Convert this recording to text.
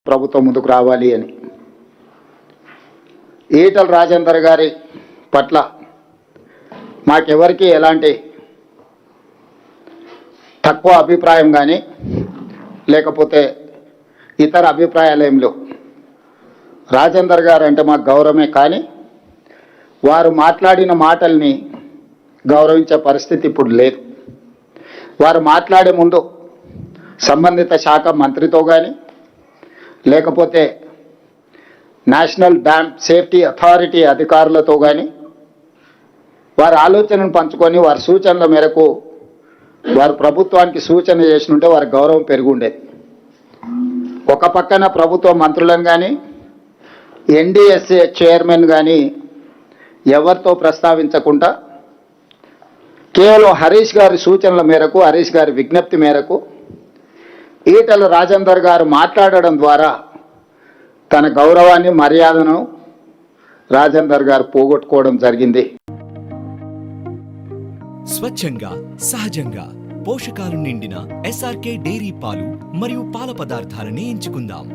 ప్రభుత్వం ముందుకు రావాలి అని. ఈటల రాజేందర్ గారి పట్ల మాకెవరికి ఎలాంటి తక్కువ అభిప్రాయం కానీ లేకపోతే ఇతర అభిప్రాయాలు ఏం లేవు. రాజేందర్ గారు అంటే మాకు గౌరవమే, కానీ వారు మాట్లాడిన మాటల్ని గౌరవించే పరిస్థితి ఇప్పుడు లేదు. వారు మాట్లాడే ముందు సంబంధిత శాఖ మంత్రితో కానీ లేకపోతే నేషనల్ డ్యామ్ సేఫ్టీ అథారిటీ అధికారులతో కానీ వారి ఆలోచనను పంచుకొని వారి సూచనల మేరకు వారు ప్రభుత్వానికి సూచన చేసినుంటే వారి గౌరవం పెరుగుండేది. ఒక పక్కన ప్రభుత్వ మంత్రులను కానీ ఎన్డీఎస్ఏ చైర్మన్ కానీ ఎవరితో ప్రస్తావించకుండా కేవలం హరీష్ గారి సూచనల మేరకు, హరీష్ గారి విజ్ఞప్తి మేరకు ఈటల రాజేందర్ గారు మాట్లాడడం ద్వారా తన గౌరవాన్ని, మర్యాదను రాజేందర్ గారు పోగొట్టుకోవడం జరిగింది. స్వచ్ఛంగా, సహజంగా పోషకాలు నిండిన ఎస్ఆర్కే డైరీ పాలు మరియు పాల పదార్థాలని ఎంచుకుందాం.